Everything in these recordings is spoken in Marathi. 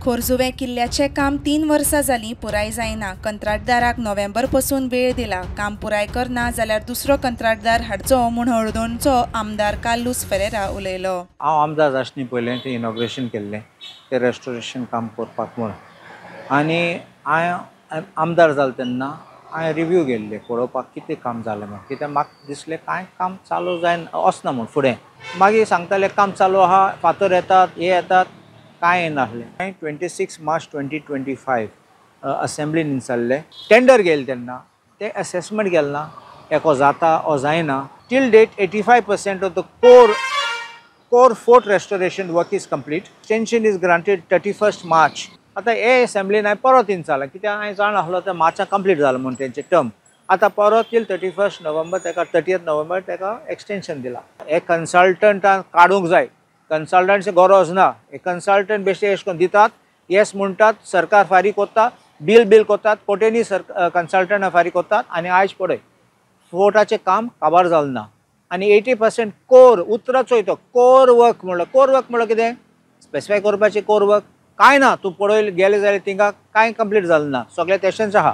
खोर्जुवे किल्ल्याचे काम 3 वर्सां जालीं पुराय जायना। कंत्राटदाराक नोव्हेंबर पासून वेळ दिला। काम पुराय करना जाल्यार दुसरो कंत्राटदार हाडचो म्हूण हळदोणचो आमदार कार्लोस फेरेरा उलयलो। हांव आमदार आसतना पयलें तें इनॉग्रेशन केल्लें तें रेस्टोरेशन काम करपाक म्हूण आनी हांवें आमदार जालो तेन्ना हांवें रिव्यू गेल्ले पळोवपाक कितें काम जालें म्हूण, कित्याक म्हाका दिसलें कांय काम चालू जायन वचना म्हूण फुडें। मागीर सांगताले काम चालू आहा, फातर येतात, हे येतात, कांय येनासलें। हांवें 26 मार्च 2025 असेंब्लीन विचारलें, टेंडर गेलें तेन्ना तें असेसमेंट गेलें ना, एको जाता ओ जायना। Till date 85% of the core fort restoration work is complete. Extension is granted 31 March. आतां हे असेंब्लीन हांवें परत विचारलां, कित्याक हांवें जाण आसलो तें मार्चाक कंप्लीट जालें म्हणून तेंचें टर्म। आतां परत टील 31 नोव्हेंबर तेका 30 नोव्हेंबर तेका एक्सटेंशन दिलां। हे कन्सल्टंटाक काडूंक जाय, कन्सल्टंटची गरज ना। हे कन्सल्टंट बेश्टे अशें करून दितात, येस म्हणटात, सरकार फारीक कोत्ता, बील कोत्तात, कोटेनी कन्सल्टंटाक फारीक कोत्तात आनी आयज पळय फोर्टाचें काम काबार जालें ना। आनी 80% कोर उतरां चोयता, कोर वर्क म्हणल्यार कितें, स्पेसिफाय करपाचें कोर वर्क कांय ना। तूं पळय गेलें जाल्यार थिंगा कांय कंप्लीट जालें ना, सगळें तशेंच आहा।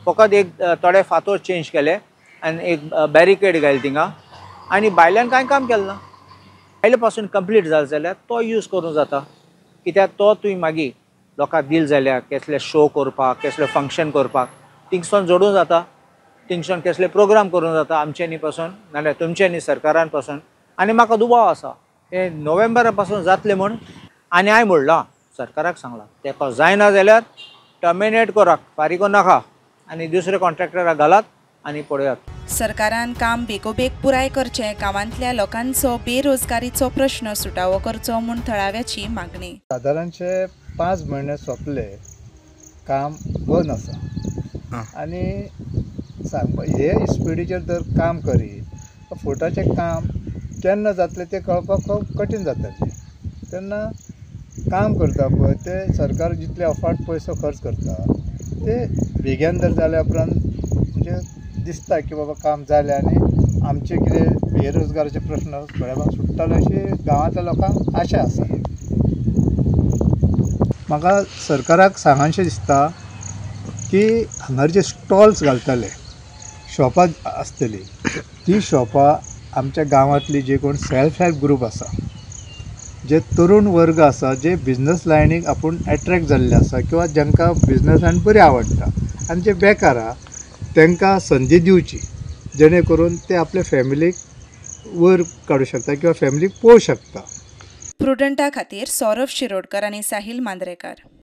फकत एक थोडे फातर चेंज केले आनी एक बॅरिकेड घाले थिंगा आनी भायल्यान कांय काम केलें ना। भायले पासून कंप्लीट जालें जाल्यार तो यूज करूं जाता, कित्याक तो तुवें मागीर लोकांक दिल जाल्यार कसले शो करपाक, कसले फंक्शन करपाक थिंगसून जोडूं जाता। थिंगसून कसले प्रोग्राम करूं जाता आमच्यांनी पासून नाल्यार तुमच्यांनी सरकारान पासून। आनी म्हाका दुबाव आसा हे नोव्हेंबरा पासून जातलें म्हूण, आनी हांवें म्हणलां सरकाराक सांगलां तेका जायना जाल्यार टर्मिनेट करात, फारीक नाका आनी दुसरे कॉन्ट्रॅक्टराक घालात आनी पळयात। सरकारान काम बेगोबेग पुराय करचें, गांवांतल्या लोकांचो बेरोजगारीचो प्रश्न सुटावो करचो म्हूण थळाव्याची मागणी। सादारणशे 5 म्हयने सोंपले, काम बंद आसा आनी हे स्पिडीचेर जर काम करीत फोर्टाचें काम केन्ना जातलें तें कळपाक खूब कठीण जातलें। तेन्ना काम करता पळय ते सरकार जितले अफाट पयसो खर्च करता ते बेगीन जर जाल्या उपरांत म्हणजे दिसता की बाबा काम जालें आनी आमचे कितें बेरोजगाराचे प्रश्न थोड्या सुट्टाले अशी गांवांतल्या लोकांक आशा आसा। म्हाका सरकाराक सांगचें दिसता की हांगा जे स्टॉल्स घालताले, शॉपां आसतली, ती शॉपां आमच्या गांवांतली जे कोण सेल्फ हेल्प ग्रूप आसा, जे तरुण वर्ग आसा, जे बिझनस लायनीक आपूण एट्रॅक्ट जाल्ले आसा किंवा जांकां बिझनसान बरी आवडटा आनी जे बेकार आहा तांकां संदी दिवची, जेणे करून ते आपल्या फॅमिलीक वयर काडूं शकता किंवा फॅमिलीक पळोवंक शकता। प्रुडंटा खातीर सौरभ शिरोडकर आनी साहिल मांद्रेकार।